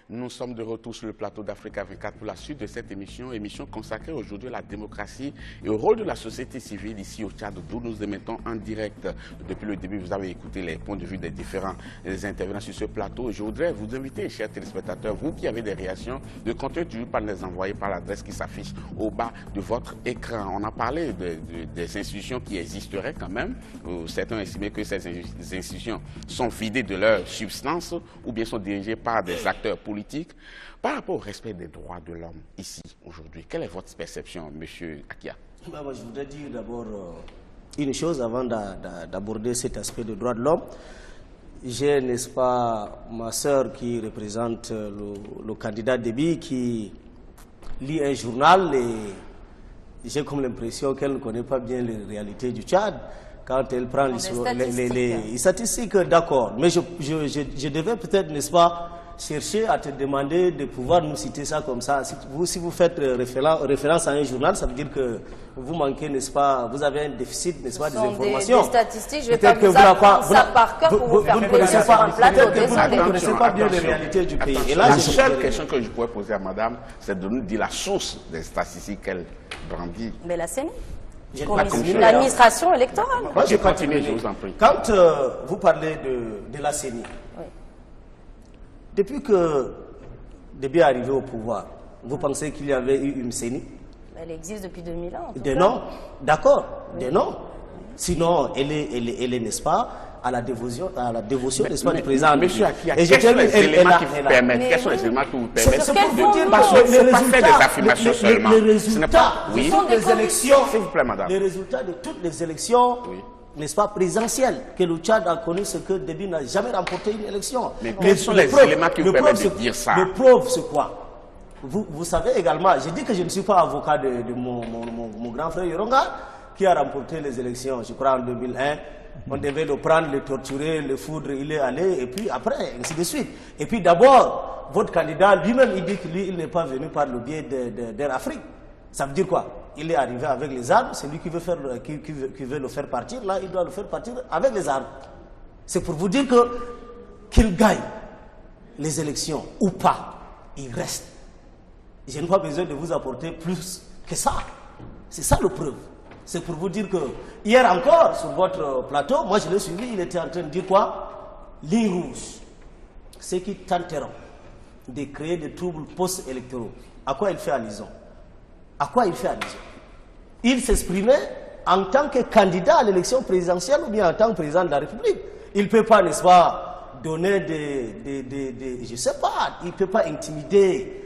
Nous sommes de retour sur le plateau d'Africa 24 pour la suite de cette émission consacrée aujourd'hui à la démocratie et au rôle de la société civile ici au Tchad, d'où nous émettons en direct. Depuis le début, vous avez écouté les points de vue des différents intervenants sur ce plateau. Je voudrais vous inviter, chers téléspectateurs, vous qui avez des réactions, de continuer toujours par les envoyer par l'adresse qui s'affiche au bas de votre écran. On a parlé des institutions qui existeraient quand même. Certains estimaient que ces institutions sont vidées de leur substance ou bien sont dirigées par des acteurs politiques. Par rapport au respect des droits de l'homme ici, aujourd'hui, quelle est votre perception, M. Akia? Je voudrais dire d'abord une chose avant d'aborder cet aspect des droits de l'homme. J'ai, n'est-ce pas, ma sœur qui représente le candidat Déby qui lit un journal et j'ai comme l'impression qu'elle ne connaît pas bien les réalités du Tchad. Quand elle prend les statistiques, d'accord. Mais je devais peut-être, n'est-ce pas, chercher à te demander de pouvoir nous citer ça comme ça. Si vous faites référence à un journal, ça veut dire que vous manquez, n'est-ce pas, vous avez un déficit, n'est-ce pas, des informations. Des statistiques, je ne vais pas vous apprendre ça par cœur pour vous faire plaisir sur un plateau. Peut-être que vous ne connaissez pas bien les réalités du pays. Et là, la seule question que je pourrais poser à madame, c'est de nous dire la source des statistiques qu'elle brandit. Mais la CENI. L'administration électorale. Moi, je continue, je vous en prie. Quand vous parlez de la CENI, oui. Depuis que Déby est arrivé au pouvoir, vous pensez qu'il y avait eu une CENI? Elle existe depuis 2001. Des noms, d'accord, des noms. Sinon, elle est, n'est-ce pas, à la dévotion, n'est-ce pas, du président. Monsieur Akia, quels sont les éléments qui vous permettent? Quels sont les éléments qui vous permettent de pas faire des affirmations seulement? Les résultats, oui, des élections, s'il vous plaît, madame. Les résultats de toutes les élections, oui, n'est-ce pas, présidentielles, que le Tchad a connu, ce que Déby n'a jamais remporté une élection. Mais quels sont les éléments qui vous permettent de dire ça? Les preuves, c'est quoi? Vous savez également, j'ai dit que je ne suis pas avocat de mon grand frère Yoronga, qui a remporté les élections, je crois en 2001. On devait le prendre, le torturer, le foudre, il est allé, et puis après, ainsi de suite. Et puis d'abord, votre candidat lui-même, il dit que lui, il n'est pas venu par le biais d'Air Afrique. Ça veut dire quoi? Il est arrivé avec les armes, c'est lui qui veut le faire partir, là, il doit le faire partir avec les armes. C'est pour vous dire qu'il gagne les élections ou pas, il reste. Je n'ai pas besoin de vous apporter plus que ça. C'est ça le preuve. C'est pour vous dire que hier encore, sur votre plateau, moi je l'ai suivi, il était en train de dire quoi? Ligne rouge. Ceux qui tenteront de créer des troubles post-électoraux. À quoi il fait allusion? À quoi il fait allusion? Il s'exprimait en tant que candidat à l'élection présidentielle ou bien en tant que président de la République. Il ne peut pas, n'est-ce pas, donner je ne sais pas, il ne peut pas intimider,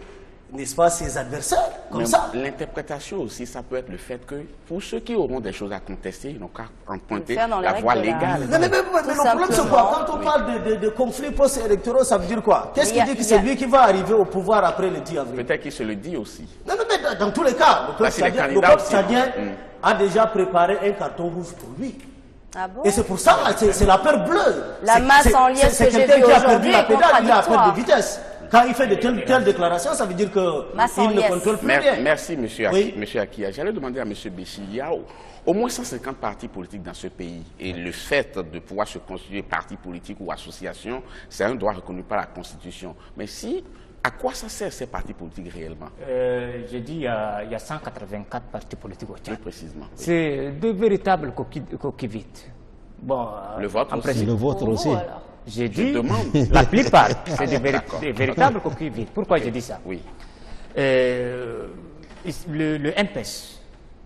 n'est-ce pas, ses adversaires, comme ça. L'interprétation aussi, ça peut être le fait que pour ceux qui auront des choses à contester, ils n'ont qu'à emprunter la voie légale. Mais le problème, c'est quoi? Quand on parle de conflits post-électoraux, ça veut dire quoi? Qu'est-ce qui dit que c'est lui qui va arriver au pouvoir après le 10 avril? Peut-être qu'il se le dit aussi. Non, mais dans tous les cas, le peuple tchadien a déjà préparé un carton rouge pour lui. Ah bon? Et c'est pour ça, c'est la peur bleue. La masse en liesse que j'ai vue aujourd'hui est contradictoire. Il a perdu de vitesse. Quand il fait de telles déclarations, ça veut dire qu'il ne contrôle plus rien. Merci, monsieur Akia. J'allais demander à M. Béchi, il y a au moins 150 partis politiques dans ce pays. Et le fait de pouvoir se constituer parti politique ou association, c'est un droit reconnu par la Constitution. Mais à quoi ça sert ces partis politiques réellement? J'ai dit il y a 184 partis politiques au Tchad. Plus précisément. Oui. C'est de véritables coquilles vides. Bon, le vôtre aussi. Le vôtre aussi. J'ai dit, la plupart, c'est des véritables coquilles vides. Pourquoi j'ai dit ça? Oui. Le MPES,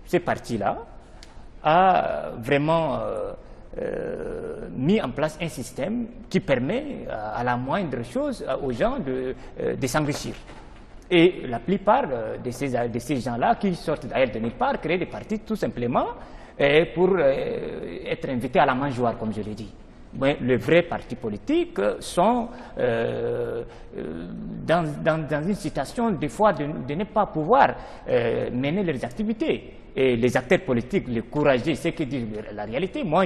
ce parti-là, a vraiment mis en place un système qui permet à la moindre chose aux gens de s'enrichir. Et la plupart de ces gens-là, qui sortent d'ailleurs de nulle part, créent des partis tout simplement pour être invités à la mangeoire, comme je l'ai dit. Mais les vrais partis politiques sont dans une situation des fois de ne pas pouvoir mener leurs activités. Et les acteurs politiques, les courageux, ceux qui disent la réalité, moi,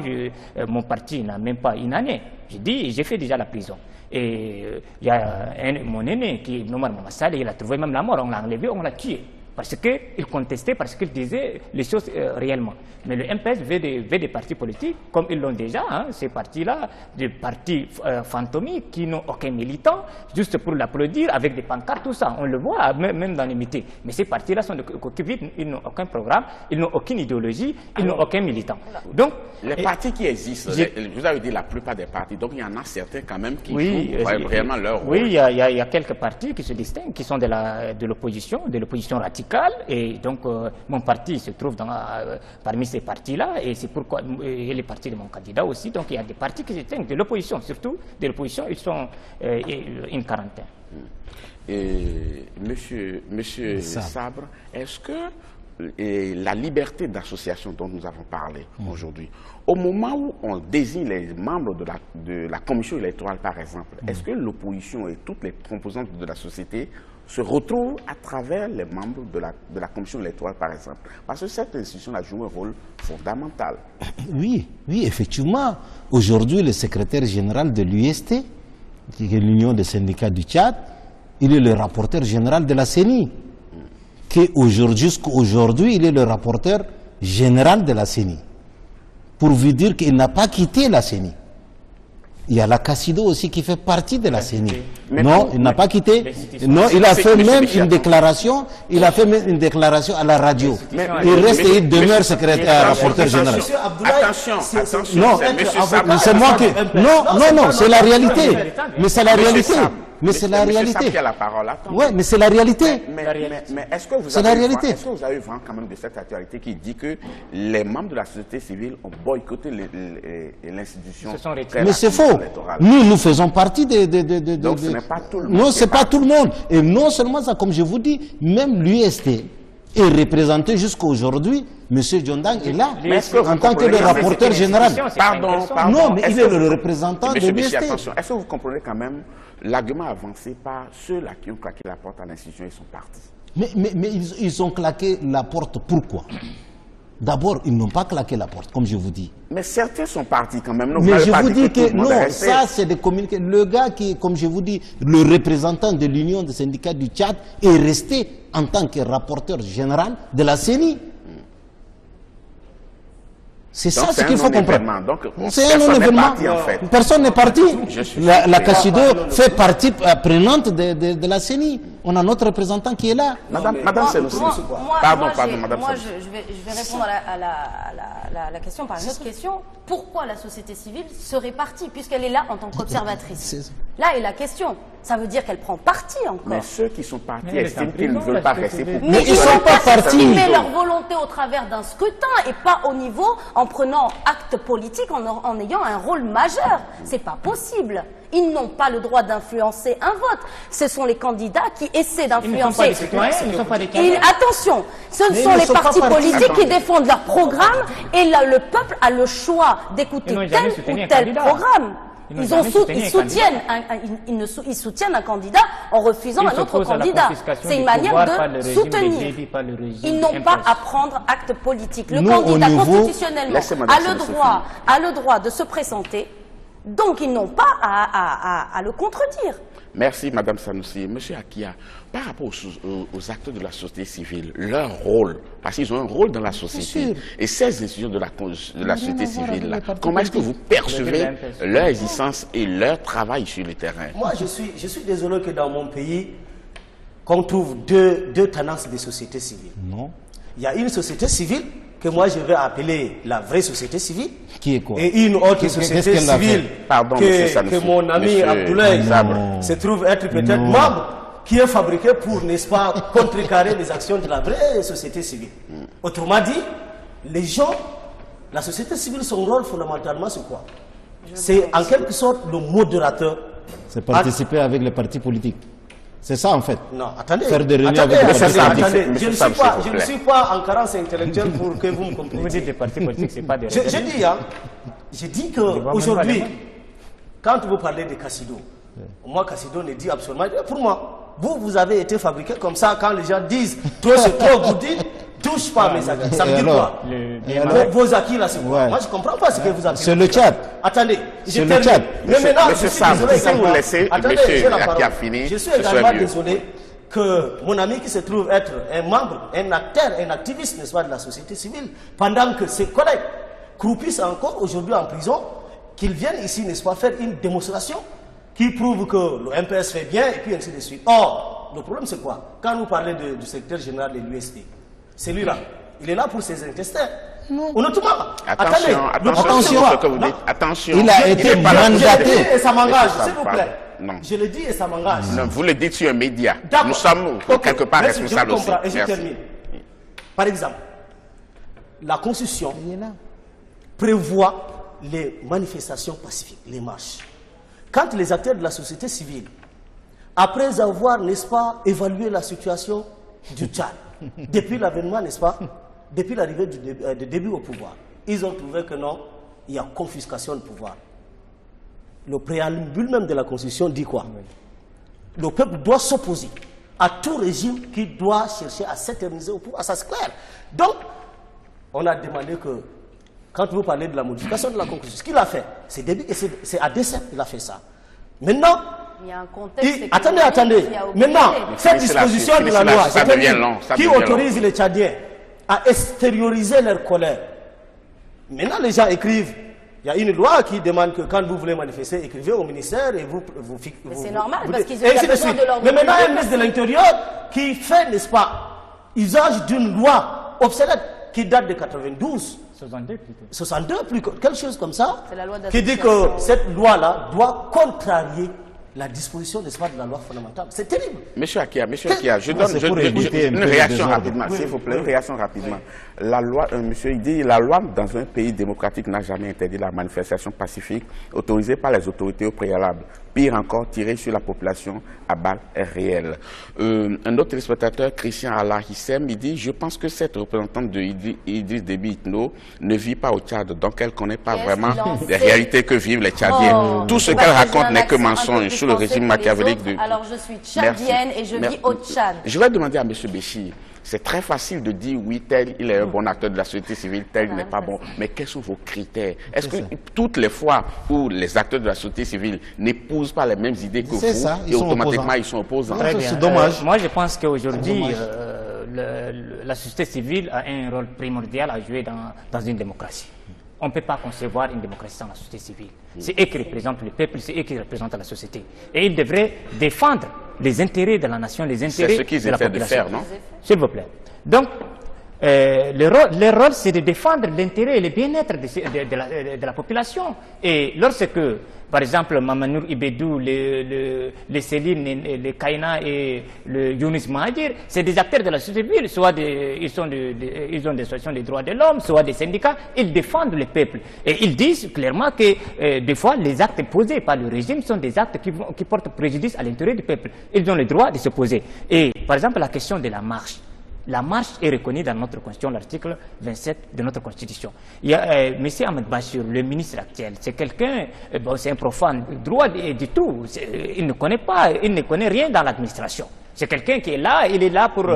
mon parti n'a même pas une année. J'ai fait déjà la prison. Et il y a mon aîné qui, normalement, il a trouvé même la mort, on l'a enlevé, on l'a tué. parce qu'ils contestaient, parce qu'ils disaient les choses réellement. Mais le MPS veut des partis politiques, comme ils l'ont déjà, hein, ces partis-là, des partis fantomiques qui n'ont aucun militant, juste pour l'applaudir avec des pancartes, tout ça. On le voit même dans les meetings. Mais ces partis-là sont des coquilles vides, ils n'ont aucun programme, ils n'ont aucune idéologie, ils n'ont aucun militant. Donc, les partis qui existent, vous avez dit la plupart des partis, donc il y en a certains quand même qui jouent vraiment leur rôle. Oui, il y a quelques partis qui se distinguent, qui sont de l'opposition radicale, et donc mon parti se trouve parmi ces partis-là, et c'est pourquoi et les partis de mon candidat aussi, donc il y a des partis qui se distinguent de l'opposition, surtout de l'opposition, ils sont une quarantaine. Monsieur Sabre, est-ce que la liberté d'association dont nous avons parlé aujourd'hui, au moment où on désigne les membres de la commission électorale, par exemple, est-ce que l'opposition et toutes les composantes de la société se retrouvent à travers les membres de la commission électorale, par exemple? Parce que cette institution a joué un rôle fondamental. Oui, effectivement. Aujourd'hui, le secrétaire général de l'UST, qui est l'Union des syndicats du Tchad, il est le rapporteur général de la CENI. Jusqu'à aujourd'hui, il est le rapporteur général de la CENI. Pour vous dire qu'il n'a pas quitté la CENI. Il y a la Cassido aussi qui fait partie de la CENI. Non, il n'a pas quitté. Non, il a fait même une déclaration. Il a fait même une déclaration à la radio. Il reste et il demeure secrétaire, rapporteur général. Attention. Non, c'est moi qui. Non, c'est la réalité. Mais c'est la réalité. Mais c'est la réalité. Oui, mais c'est la réalité. Mais est-ce que vous avez vent quand même de cette actualité qui dit que les membres de la société civile ont boycotté l'institution? Mais c'est faux. Nous faisons partie de donc ce n'est pas tout le monde. Non, c'est pas tout le monde. Et non seulement ça, comme je vous dis, même l'UST est représenté jusqu'à aujourd'hui. Monsieur Djondang est là, en tant que le rapporteur général. Pardon. Non, mais il est le représentant de l'UST. Attention, est-ce que vous comprenez quand même l'argument avancé par ceux-là qui ont claqué la porte à l'institution et sont partis? Mais ils ont claqué la porte, pourquoi? D'abord, ils n'ont pas claqué la porte, comme je vous dis. Mais certains sont partis quand même. Mais je vous dis que non, ça c'est des communiqués. Le gars qui, comme je vous dis, le représentant de l'Union des syndicats du Tchad est resté en tant que rapporteur général de la CENI. C'est ça ce qu'il faut comprendre. C'est un non-événement. Personne n'est parti. La Cassido fait partie prenante de la CENI. On a notre représentant qui est là. Madame Sanoussi. Pardon, madame. Moi, je vais répondre à la question par une autre question. Pourquoi la société civile serait partie, puisqu'elle est là en tant qu'observatrice? Là est la question. Ça veut dire qu'elle prend parti encore. Mais ceux qui sont partis estiment qu'ils ne veulent pas rester pour... Mais ils ne sont pas partis. Exprimer leur volonté au travers d'un scrutin et pas au niveau en prenant acte politique, en ayant un rôle majeur. C'est pas possible. Ils n'ont pas le droit d'influencer un vote. Ce sont les candidats qui essaient d'influencer. Ils ne sont pas des candidats. Attention, ce sont les partis politiques qui défendent leur programme et là, le peuple a le choix d'écouter tel ou tel programme. Ils soutiennent un candidat en refusant un autre candidat. C'est une manière de soutenir. Ils n'ont pas à prendre acte politique. Le candidat constitutionnellement a le droit de se présenter. Donc ils n'ont pas à le contredire. Merci Madame Sanoussi. Monsieur Akia, par rapport aux acteurs de la société civile, leur rôle, parce qu'ils ont un rôle dans la société, et ces institutions de la société civile, comment est-ce que vous percevez leur existence et leur travail sur le terrain? Moi, je suis désolé que dans mon pays, qu'on trouve deux tendances de société civile. Non. Il y a une société civile que moi je vais appeler la vraie société civile. Qui est quoi? Et une autre société civile que mon ami Abdoulaye se trouve être peut-être membre, qui est fabriqué pour, n'est-ce pas, contrecarrer les actions de la vraie société civile. Autrement dit, les gens, la société civile, son rôle fondamentalement c'est quoi? C'est en quelque sorte le modérateur. C'est participer avec les partis politiques. C'est ça en fait. Non, attendez. Faire des réunions avec les partis politiques. Je ne suis pas en carence intellectuelle pour que vous me compreniez. Vous dites des partis politiques, c'est pas des J'ai dit qu'aujourd'hui, quand vous parlez de Cassido, moi Cassido ne dit absolument rien. Pour moi, vous avez été fabriqué comme ça quand les gens disent trop c'est trop, vous dites touche pas mes acquis. Ça veut dire quoi? Vos acquis là, c'est quoi? Moi je ne comprends pas ce que vous avez. C'est le Tchad. Attendez, c'est le Tchad. Mais maintenant, je suis désolé. Attendez, je suis également désolé que mon ami qui se trouve être un membre, un acteur, un activiste, n'est-ce pas, de la société civile, pendant que ses collègues croupissent encore aujourd'hui en prison, qu'ils viennent ici, n'est-ce pas, faire une démonstration qui prouve que le MPS fait bien et puis ainsi de suite. Or, le problème c'est quoi? Quand vous parlez du secrétaire général de l'UST, celui-là, il est là pour ses intestins. Non. Honnêtement, attention, ce que vous dites. Attention. Il a été mandaté. Et ça m'engage, s'il vous plaît. Non. Je le dis et ça m'engage. Non, vous le dites sur un média. Nous sommes quelque part responsables aussi. Et je termine. Par exemple, la Constitution prévoit les manifestations pacifiques, les marches. Quand les acteurs de la société civile, après avoir, n'est-ce pas, évalué la situation du Tchad, depuis l'avènement, n'est-ce pas, depuis l'arrivée du début au pouvoir, ils ont trouvé que non, il y a confiscation de pouvoir. Le préambule même de la Constitution dit quoi? Le peuple doit s'opposer à tout régime qui doit chercher à s'éterniser au pouvoir. Ça c'est clair. Donc, on a demandé que, quand vous parlez de la modification de la Constitution, ce qu'il a fait, c'est à dessein qu'il a fait ça. Maintenant, il y a un contexte attendez. Maintenant, cette disposition de la loi qui autorise les Tchadiens à extérioriser leur colère. Maintenant, les gens écrivent. Il y a une loi qui demande que quand vous voulez manifester, écrivez au ministère et vous mais c'est normal, parce qu'ils ont besoin de l'ordre. Mais maintenant, un ministre de l'Intérieur qui fait, n'est-ce pas, usage d'une loi obsolète qui date de 92. 62 plutôt. Quelque chose comme ça, qui dit que cette loi-là doit contrarier la disposition, n'est-ce pas, de la loi fondamentale. C'est terrible. Monsieur Akia, je donne une réaction rapidement, s'il vous plaît, une réaction rapidement. La loi, monsieur, il dit, la loi dans un pays démocratique n'a jamais interdit la manifestation pacifique autorisée par les autorités au préalable. Pire encore, tirer sur la population à balles réelles. Un autre téléspectateur, Christian Allah Hissem, il dit, je pense que cette représentante de Idriss Déby Itno ne vit pas au Tchad, donc elle ne connaît pas vraiment les réalités que vivent les Tchadiens. Tout ce qu'elle raconte n'est que mensonge sur le régime machiavélique de... Alors je suis tchadienne et je vis au Tchad. Je vais demander à M. Béchir, c'est très facile de dire oui, tel il est un bon acteur de la société civile, tel n'est pas bon, mais quels sont vos critères? Est-ce que toutes les fois où les acteurs de la société civile n'épousent pas les mêmes idées que vous, et automatiquement ils sont opposants? C'est dommage. Moi je pense qu'aujourd'hui, la société civile a un rôle primordial à jouer dans une démocratie. On ne peut pas concevoir une démocratie sans la société civile. C'est eux qui représentent le peuple, c'est eux qui représentent la société. Et ils devraient défendre les intérêts de la nation, les intérêts de la population. C'est ce qu'ils essaient de faire, non? S'il vous plaît. Donc, leur rôle, c'est de défendre l'intérêt et le bien-être de la population. Et lorsque, par exemple, Mamanour Ibedou, les Céline, les Kaina et le Younis Mahadir, c'est des acteurs de la société civile, soit ils ont des associations des droits de l'homme, soit des syndicats, ils défendent le peuple. Et ils disent clairement que des fois, les actes posés par le régime sont des actes qui portent préjudice à l'intérêt du peuple. Ils ont le droit de se poser. Et par exemple, la question de la marche. La marche est reconnue dans notre Constitution, l'article 27 de notre Constitution. Il y a M. Ahmed Bachir, le ministre actuel, c'est quelqu'un, c'est un profane droit du tout. Il ne connaît rien dans l'administration. C'est quelqu'un qui est là, il est là pour...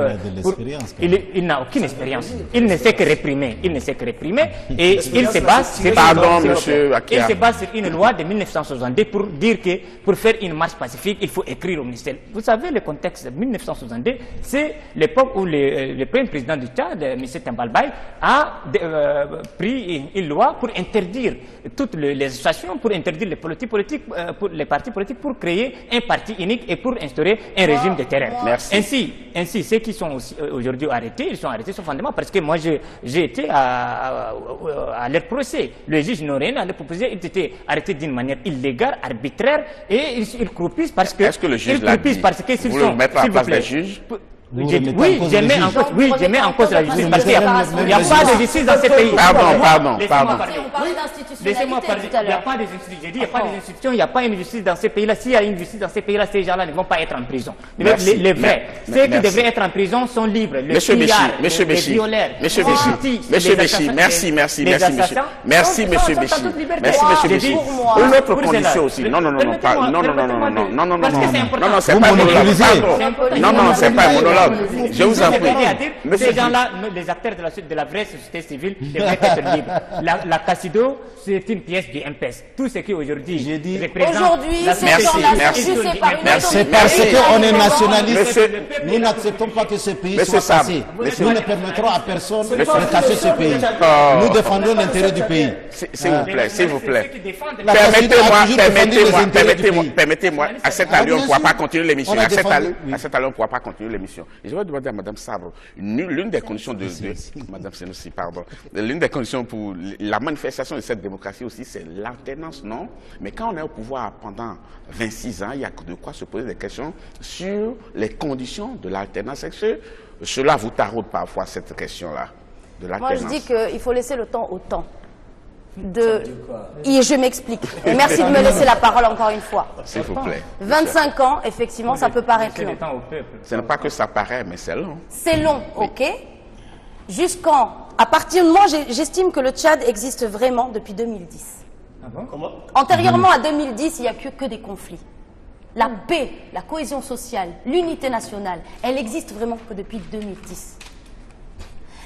Il n'a aucune expérience. Il ne sait que réprimer. Il ne sait que réprimer. Et il se base sur une loi de 1962 pour dire que pour faire une marche pacifique, il faut écrire au ministère. Vous savez, le contexte de 1962, c'est l'époque où le premier président du Tchad, M. Tambalbaye, a pris une loi pour interdire toutes les associations, pour interdire les partis politiques, pour créer un parti unique et pour instaurer un régime de terreur. Merci. Ainsi, ceux qui sont aujourd'hui arrêtés, ils sont arrêtés fondamentalement parce que moi j'ai été à leur procès. Le juge n'a rien à leur proposer, ils étaient arrêtés d'une manière illégale, arbitraire, et ils croupissent parce que... Est-ce que le juge l'a dit? Vous le mettez à la place des juges? Oui, je mets en cause la justice parce qu'il n'y a pas de justice dans ces pays. Pardon. Laissez-moi parler. Il n'y a pas de justice. J'ai dit, il n'y a pas de institutions, il n'y a pas une justice dans ces pays-là. S'il y a une justice dans ces pays-là, ces gens-là ne vont pas être en prison. Les vrais, ceux qui devraient être en prison sont libres. Monsieur Béchir, merci, monsieur Béchir. Une autre condition aussi. Non, c'est pas un monologue. Non, c'est pas un monologue. dialogue. Je vous en prie. Ces gens-là, les acteurs de la vraie société civile, devraient être libres. La Cassido, c'est une pièce du MPS. Tout ce qui aujourd'hui représente... Aujourd'hui, ces gens-là sont jugés par une autorité. C'est parce qu'on est nationaliste. Nous n'acceptons pas que ce pays soit cassé. Nous ne permettrons à personne de casser ce pays. Nous défendons l'intérêt du pays. S'il vous plaît. Permettez-moi, à cette allure, on ne pourra pas continuer l'émission. À cette allure, on ne pourra pas continuer l'émission. Et je vais demander à Mme Sabre, l'une des conditions Mme Senoussi, pardon, l'une des conditions pour la manifestation de cette démocratie aussi, c'est l'alternance, non? Mais quand on est au pouvoir pendant 26 ans, il y a de quoi se poser des questions sur les conditions de l'alternance. Est-ce que cela vous taraude parfois, cette question-là, de l'alternance? Moi, je dis qu'il faut laisser le temps au temps. Et je m'explique. Merci de me laisser la parole encore une fois. S'il vous plaît. 25 ans, effectivement, ça peut paraître long. Ce n'est pas que ça paraît, mais c'est long. C'est long, ok. À partir de moi, j'estime que le Tchad existe vraiment depuis 2010. Ah bon? Comment? Antérieurement à 2010, il n'y a que des conflits. La paix, la cohésion sociale, l'unité nationale, elle existe vraiment que depuis 2010.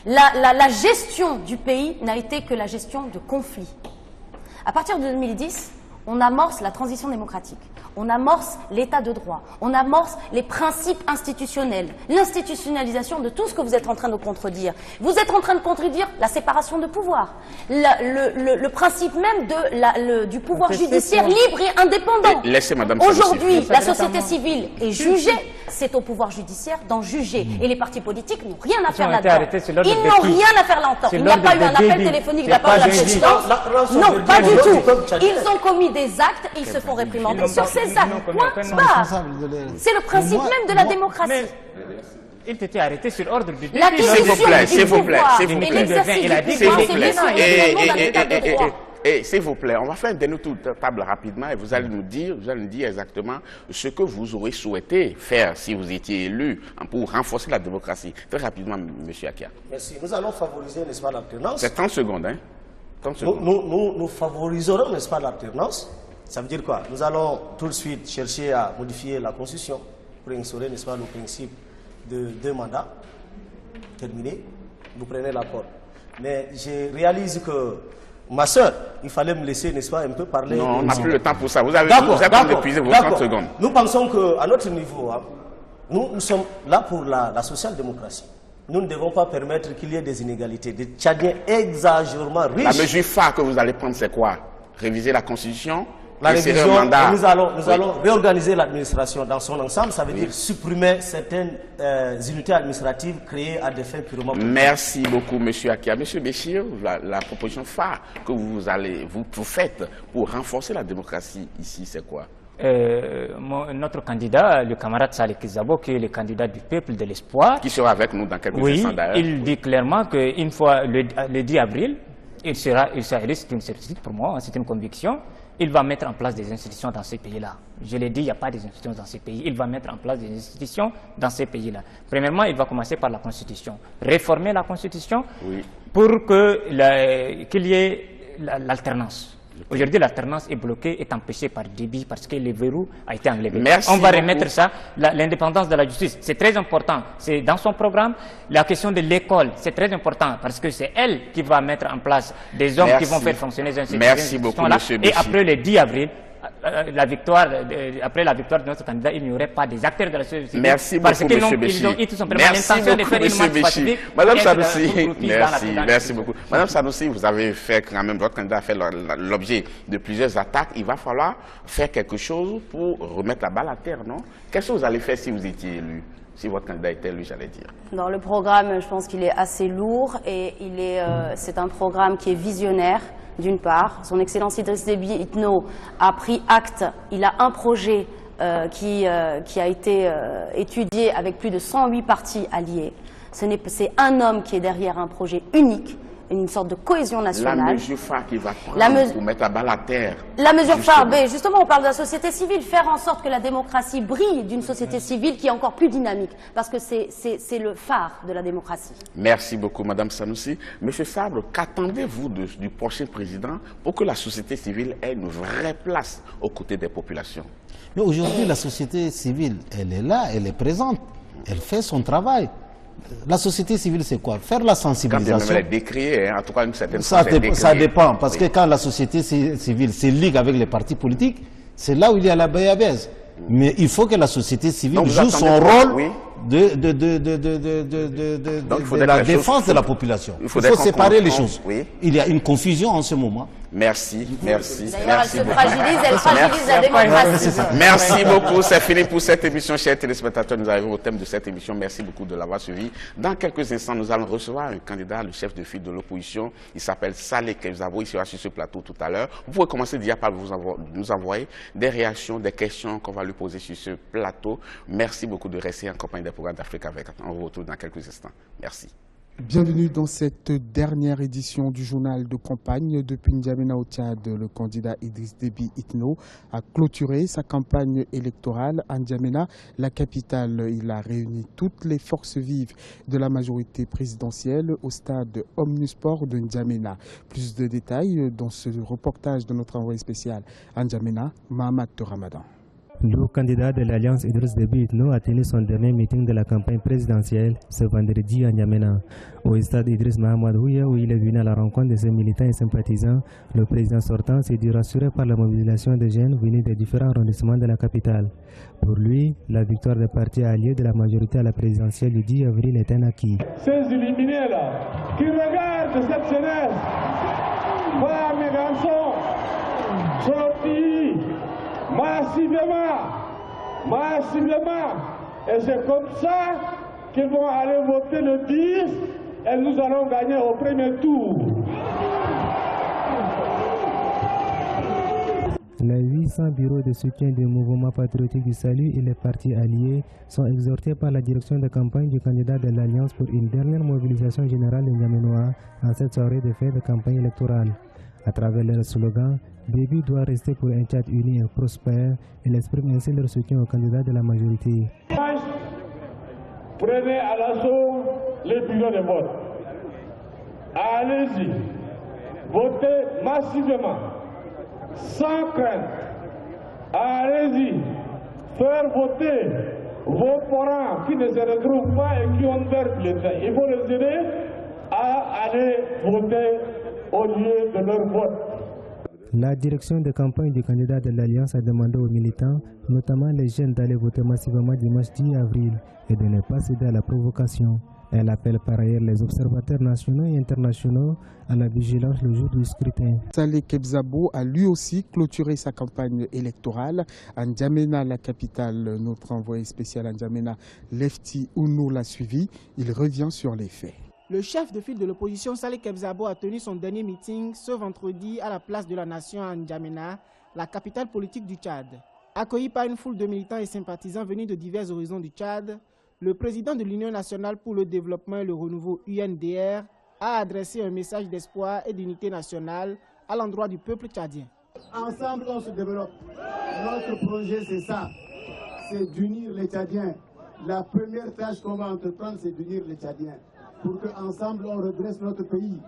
La gestion du pays n'a été que la gestion de conflits. À partir de 2010, on amorce la transition démocratique, on amorce l'état de droit, on amorce les principes institutionnels, l'institutionnalisation de tout ce que vous êtes en train de contredire. Vous êtes en train de contredire la séparation de pouvoir, le principe même du pouvoir judiciaire libre et indépendant. Aujourd'hui, la société civile est jugée, c'est au pouvoir judiciaire d'en juger. Et les partis politiques n'ont rien à faire là-dedans. Ils n'ont rien à faire là-dedans. Il n'y a pas eu un appel téléphonique de la part de la présidence. Non, pas du tout. Ils ont commis des actes et ils se font réprimander sur ces actes. Point barre. C'est le principe même de la démocratie. Il était arrêté sur ordre du la s'il vous plaît. Et s'il vous plaît, on va faire un dernier tour de table rapidement et vous allez nous dire exactement ce que vous aurez souhaité faire si vous étiez élu pour renforcer la démocratie. Très rapidement, M. Akia. Merci. Nous allons favoriser, n'est-ce pas, l'alternance. C'est 30 secondes, hein. 30 secondes. Nous favoriserons, n'est-ce pas, l'alternance. Ça veut dire quoi? Nous allons tout de suite chercher à modifier la Constitution pour instaurer, n'est-ce pas, le principe de 2 mandats. Terminé. Vous prenez l'accord. Mais je réalise que ma soeur, il fallait me laisser, n'est-ce pas, un peu parler. Non, on n'a plus le temps pour ça. Vous avez épuisé vos 30 secondes. Nous pensons qu'à notre niveau, hein, nous sommes là pour la social-démocratie. Nous ne devons pas permettre qu'il y ait des inégalités. Des Tchadiens exagérément riches. La mesure phare que vous allez prendre, c'est quoi? Réviser la Constitution? La révision, nous allons réorganiser l'administration dans son ensemble, ça veut dire supprimer certaines unités administratives créées à des fins purement politiques. Merci beaucoup, M. Akia. M. Béchir, la proposition phare que vous faites pour renforcer la démocratie ici, c'est quoi? Notre candidat, le camarade Saleh Kizabo, qui est le candidat du peuple de l'espoir. Qui sera avec nous dans quelques instants d'ailleurs. Il dit clairement qu'une fois le 10 avril, il sera élu, c'est une certitude pour moi, c'est une conviction. Il va mettre en place des institutions dans ces pays-là. Je l'ai dit, il n'y a pas d'institutions dans ces pays. Il va mettre en place des institutions dans ces pays-là. Premièrement, il va commencer par la Constitution. Réformer la Constitution pour qu'il y ait l'alternance. Aujourd'hui, l'alternance est bloquée, est empêchée par Déby parce que le verrou a été enlevé. On va remettre ça, l'indépendance de la justice. C'est très important. C'est dans son programme. La question de l'école, c'est très important parce que c'est elle qui va mettre en place des hommes qui vont faire fonctionner les institutions. Merci beaucoup, M. Et après le 10 avril, après la victoire de notre candidat, il n'y aurait pas des acteurs de la société civile. Merci beaucoup, M. Béchir. Ils ont eu tout simplement l'intention de faire une marche pacifique. Madame Sanoussi, merci beaucoup. Madame Sanoussi, vous avez fait quand même, votre candidat a fait l'objet de plusieurs attaques. Il va falloir faire quelque chose pour remettre la balle à terre, non? Qu'est-ce que vous allez faire si vous étiez élu? Si votre candidat était élu, j'allais dire. Dans le programme, je pense qu'il est assez lourd et c'est un programme qui est visionnaire. D'une part, son Excellence Idriss Déby Itno a pris acte, il a un projet qui a été étudié avec plus de 108 partis alliés. C'est un homme qui est derrière un projet unique, une sorte de cohésion nationale. La mesure phare qu'il va prendre pour mettre la balle à terre. La mesure phare, justement, on parle de la société civile, faire en sorte que la démocratie brille d'une société civile qui est encore plus dynamique, parce que c'est le phare de la démocratie. Merci beaucoup, Madame Sanoussi. Monsieur Sabre, qu'attendez-vous du prochain président pour que la société civile ait une vraie place aux côtés des populations? Mais aujourd'hui, la société civile, elle est là, elle est présente. elle fait son travail. La société civile, c'est quoi? Faire la sensibilisation. Quand elle est décriée, en tout cas une certaine ça dépend, parce que quand la société civile se ligue avec les partis politiques, c'est là où il y a la bouillabaisse. Mais il faut que la société civile joue son rôle de la défense de la population. Il faut séparer les choses. Il y a une confusion en ce moment. Merci, merci. D'ailleurs, elle se fragilise, elle fragilise la démocratie. Merci beaucoup, c'est fini pour cette émission, chers téléspectateurs. Nous arrivons au thème de cette émission. Merci beaucoup de l'avoir suivi. Dans quelques instants, nous allons recevoir un candidat, le chef de file de l'opposition. Il s'appelle Saleh Kebzabo. Il sera sur ce plateau tout à l'heure. Vous pouvez commencer déjà par nous envoyer des réactions, des questions qu'on va lui poser sur ce plateau. Merci beaucoup de rester en compagnie des programmes d'Africa 24. On vous retrouve dans quelques instants. Merci. Bienvenue dans cette dernière édition du journal de campagne. Depuis N'Djamena au Tchad, le candidat Idriss Déby Itno a clôturé sa campagne électorale à N'Djamena, la capitale. Il a réuni toutes les forces vives de la majorité présidentielle au stade Omnisport de N'Djamena. Plus de détails dans ce reportage de notre envoyé spécial à N'Djamena, Mahamat Ramadan. Le candidat de l'Alliance Idriss Déby Itno a tenu son dernier meeting de la campagne présidentielle ce vendredi à N'Djamena. Au stade Idriss Mahamadou, où il est venu à la rencontre de ses militants et sympathisants, le président sortant s'est dit rassuré par la mobilisation des jeunes venus des différents arrondissements de la capitale. Pour lui, la victoire des partis alliés de la majorité à la présidentielle du 10 avril est un acquis. Ces illuminés-là, qui regardent cette jeunesse, femmes et garçons, sortis massivement, et c'est comme ça qu'ils vont aller voter le 10 et nous allons gagner au premier tour. Les 800 bureaux de soutien du mouvement patriotique du salut et les partis alliés sont exhortés par la direction de campagne du candidat de l'Alliance pour une dernière mobilisation générale des N'Djamenois en cette soirée de fin de campagne électorale. À travers leur slogan, Déby doit rester pour un Tchad uni et prospère. Il exprime ainsi leur soutien au candidat de la majorité. Prenez à l'assaut les bureaux de vote. Allez-y, votez massivement, sans crainte. Allez-y, faire voter vos parents qui ne se retrouvent pas et qui ont perdu le train. Il faut les aider à aller voter au lieu de leur vote. La direction de campagne du candidat de l'Alliance a demandé aux militants, notamment les jeunes, d'aller voter massivement dimanche 10 avril et de ne pas céder à la provocation. Elle appelle par ailleurs les observateurs nationaux et internationaux à la vigilance le jour du scrutin. Saleh Kebzabo a lui aussi clôturé sa campagne électorale à N'Djamena, la capitale. Notre envoyé spécial à N'Djamena, Lefti Ounou, l'a suivi. Il revient sur les faits. Le chef de file de l'opposition, Saleh Kebzabo, a tenu son dernier meeting ce vendredi à la place de la Nation à N'Djamena, la capitale politique du Tchad. Accueilli par une foule de militants et sympathisants venus de divers horizons du Tchad, le président de l'Union nationale pour le développement et le renouveau UNDR a adressé un message d'espoir et d'unité nationale à l'endroit du peuple tchadien. Ensemble, on se développe. Notre projet, c'est ça, c'est d'unir les Tchadiens. La première tâche qu'on va entreprendre, c'est d'unir les Tchadiens. Pour qu'ensemble, on redresse notre pays.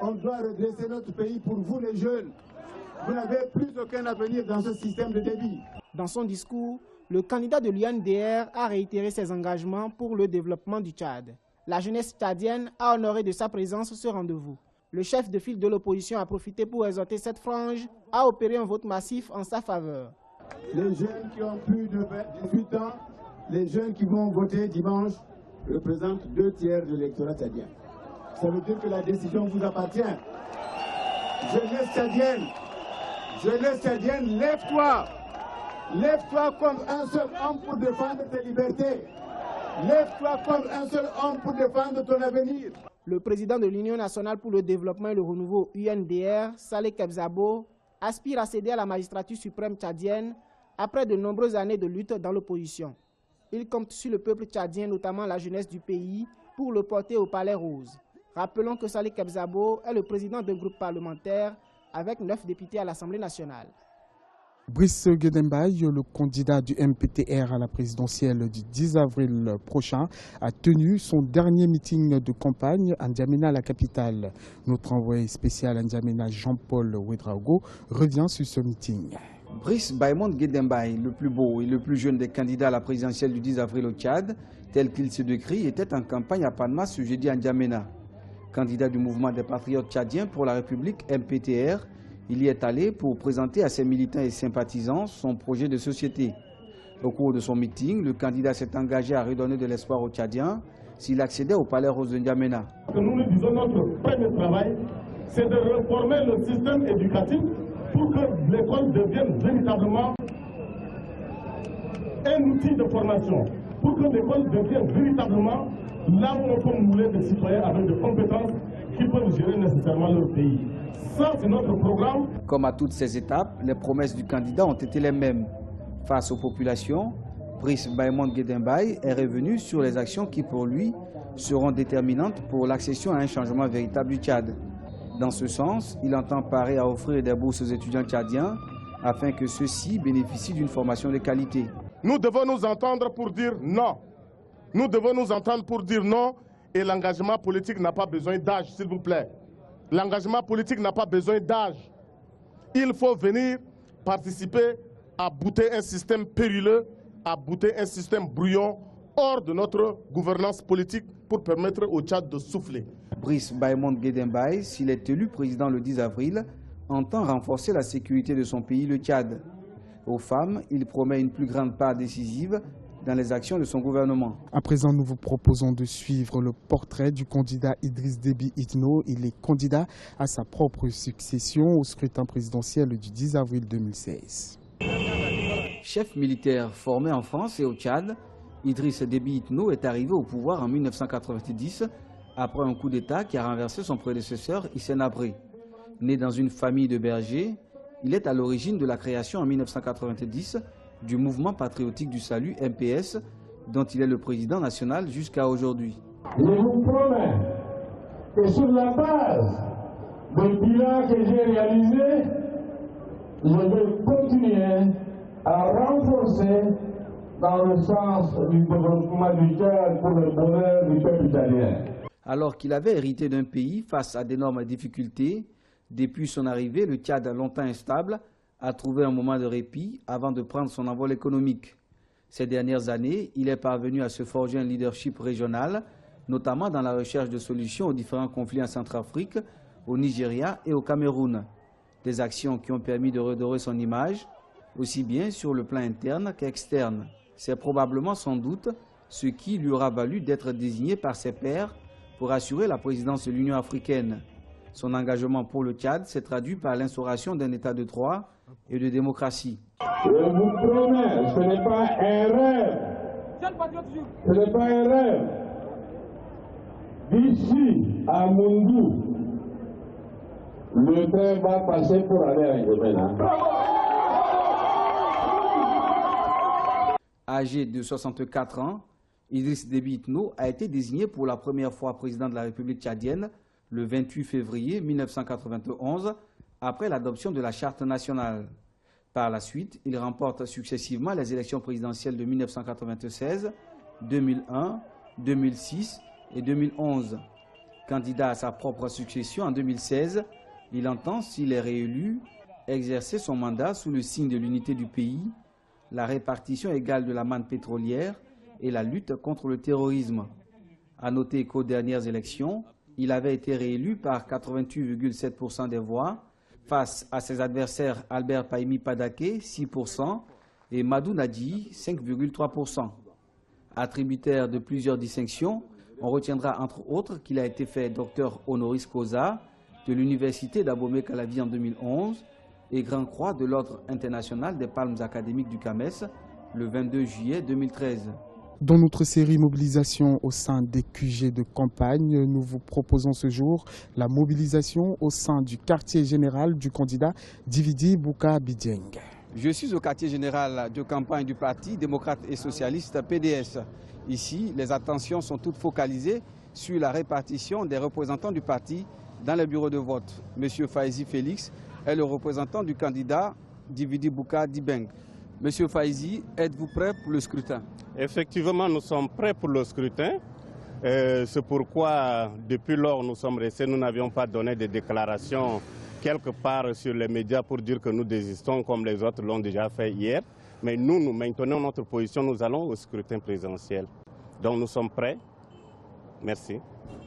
On doit redresser notre pays pour vous, les jeunes. Vous n'avez plus aucun avenir dans ce système de débit. Dans son discours, le candidat de l'UNDR a réitéré ses engagements pour le développement du Tchad. La jeunesse tchadienne a honoré de sa présence ce rendez-vous. Le chef de file de l'opposition a profité pour exhorter cette frange à opérer un vote massif en sa faveur. Les jeunes qui ont plus de 18 ans, les jeunes qui vont voter dimanche, représentent 2 tiers de l'électorat tchadien. Ça veut dire que la décision vous appartient. Jeunesse tchadienne, lève-toi. Lève-toi comme un seul homme pour défendre tes libertés. Lève-toi comme un seul homme pour défendre ton avenir. Le président de l'Union nationale pour le développement et le renouveau UNDR, Saleh Kebzabo, aspire à céder à la magistrature suprême tchadienne après de nombreuses années de lutte dans l'opposition. Il compte sur le peuple tchadien, notamment la jeunesse du pays, pour le porter au Palais Rose. Rappelons que Saleh Kebzabo est le président d'un groupe parlementaire avec 9 députés à l'Assemblée nationale. Brice Guedembaye, le candidat du MPTR à la présidentielle du 10 avril prochain, a tenu son dernier meeting de campagne à N'Djamena, la capitale. Notre envoyé spécial à N'Djamena, Jean-Paul Ouedraogo, revient sur ce meeting. Brice Baymond Guédembaye, le plus beau et le plus jeune des candidats à la présidentielle du 10 avril au Tchad, tel qu'il se décrit, était en campagne à Panama ce jeudi à N'Djamena. Candidat du mouvement des patriotes tchadiens pour la République, MPTR, il y est allé pour présenter à ses militants et sympathisants son projet de société. Au cours de son meeting, le candidat s'est engagé à redonner de l'espoir aux Tchadiens s'il accédait au palais rose de N'Djamena. Nous nous disons notre premier travail, c'est de réformer le système éducatif pour que l'école devienne véritablement un outil de formation, pour que l'école devienne véritablement là où on peut mouler des citoyens avec des compétences qui peuvent gérer nécessairement leur pays. Ça, c'est notre programme. Comme à toutes ces étapes, les promesses du candidat ont été les mêmes. Face aux populations, Brice Baymond Guédembaye est revenu sur les actions qui, pour lui, seront déterminantes pour l'accession à un changement véritable du Tchad. Dans ce sens, il entend parer à offrir des bourses aux étudiants tchadiens afin que ceux-ci bénéficient d'une formation de qualité. Nous devons nous entendre pour dire non. Nous devons nous entendre pour dire non, et l'engagement politique n'a pas besoin d'âge, s'il vous plaît. L'engagement politique n'a pas besoin d'âge. Il faut venir participer à bouter un système périlleux, à bouter un système brouillon hors de notre gouvernance politique pour permettre au Tchad de souffler. Brice Baymond Guédembaye, s'il est élu président le 10 avril, entend renforcer la sécurité de son pays, le Tchad. Aux femmes, il promet une plus grande part décisive dans les actions de son gouvernement. À présent, nous vous proposons de suivre le portrait du candidat Idriss Déby Itno. Il est candidat à sa propre succession au scrutin présidentiel du 10 avril 2016. Chef militaire formé en France et au Tchad, Idriss Déby Itno est arrivé au pouvoir en 1990 après un coup d'État qui a renversé son prédécesseur Hissène Habré. Né dans une famille de bergers, il est à l'origine de la création en 1990 du mouvement patriotique du salut MPS, dont il est le président national jusqu'à aujourd'hui. Je vous promets que sur la base du bilan que j'ai réalisé, je vais continuer à renforcer dans le sens du développement du Tchad pour le bonheur du peuple italien. Alors qu'il avait hérité d'un pays face à d'énormes difficultés, depuis son arrivée, le Tchad, longtemps instable, a trouvé un moment de répit avant de prendre son envol économique. Ces dernières années, il est parvenu à se forger un leadership régional, notamment dans la recherche de solutions aux différents conflits en Centrafrique, au Nigeria et au Cameroun. Des actions qui ont permis de redorer son image, aussi bien sur le plan interne qu'externe. C'est probablement sans doute ce qui lui aura valu d'être désigné par ses pairs pour assurer la présidence de l'Union africaine. Son engagement pour le Tchad s'est traduit par l'instauration d'un état de droit et de démocratie. Je vous promets, ce n'est pas un rêve. Ce n'est pas un rêve. D'ici à Mungou, le train va passer pour aller à N'Djamena. Âgé de 64 ans, Idriss Déby Itno a été désigné pour la première fois président de la République tchadienne le 28 février 1991, après l'adoption de la Charte nationale. Par la suite, il remporte successivement les élections présidentielles de 1996, 2001, 2006 et 2011. Candidat à sa propre succession en 2016, il entend, s'il est réélu, exercer son mandat sous le signe de l'unité du pays, la répartition égale de la manne pétrolière et la lutte contre le terrorisme. À noter qu'aux dernières élections, il avait été réélu par 88,7% des voix face à ses adversaires Albert Paimi Padaké, 6%, et Madou Nadi, 5,3%. Attributaire de plusieurs distinctions, on retiendra entre autres qu'il a été fait docteur honoris causa de l'Université d'Abomey-Calavi en 2011 et Grand Croix de l'Ordre international des palmes académiques du CAMES le 22 juillet 2013. Dans notre série mobilisation au sein des QG de campagne, nous vous proposons ce jour la mobilisation au sein du quartier général du candidat Dividi Bouka Bidieng. Je suis au quartier général de campagne du Parti démocrate et socialiste PDS. Ici, les attentions sont toutes focalisées sur la répartition des représentants du parti dans les bureaux de vote. Monsieur Faizi Félix est le représentant du candidat Dividi Bouka Bidieng. Monsieur Faizi, êtes-vous prêt pour le scrutin? Effectivement, nous sommes prêts pour le scrutin. C'est pourquoi, depuis lors où nous sommes restés, nous n'avions pas donné de déclaration quelque part sur les médias pour dire que nous désistons comme les autres l'ont déjà fait hier. Mais nous maintenons notre position, nous allons au scrutin présidentiel. Donc nous sommes prêts. Merci.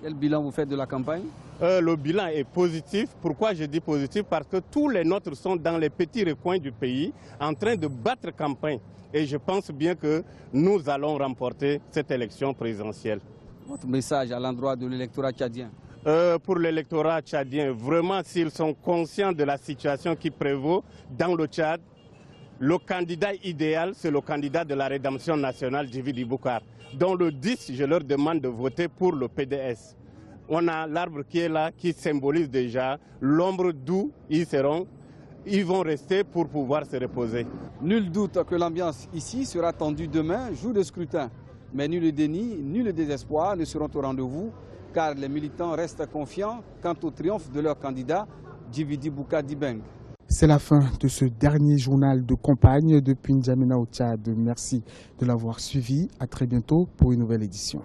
Quel bilan vous faites de la campagne? Le bilan est positif. Pourquoi je dis positif? Parce que tous les nôtres sont dans les petits recoins du pays en train de battre campagne. Et je pense bien que nous allons remporter cette élection présidentielle. Votre message à l'endroit de l'électorat tchadien? Pour l'électorat tchadien, vraiment s'ils sont conscients de la situation qui prévaut dans le Tchad, le candidat idéal, c'est le candidat de la rédemption nationale, Djividi Boukar. Dans le 10, je leur demande de voter pour le PDS. On a l'arbre qui est là, qui symbolise déjà l'ombre d'où ils seront. Ils vont rester pour pouvoir se reposer. Nul doute que l'ambiance ici sera tendue demain, jour de scrutin. Mais nul déni, nul désespoir ne seront au rendez-vous, car les militants restent confiants quant au triomphe de leur candidat, Djividi Boukar Dibeng. C'est la fin de ce dernier journal de campagne depuis N'Djamena au Tchad. Merci de l'avoir suivi. À très bientôt pour une nouvelle édition.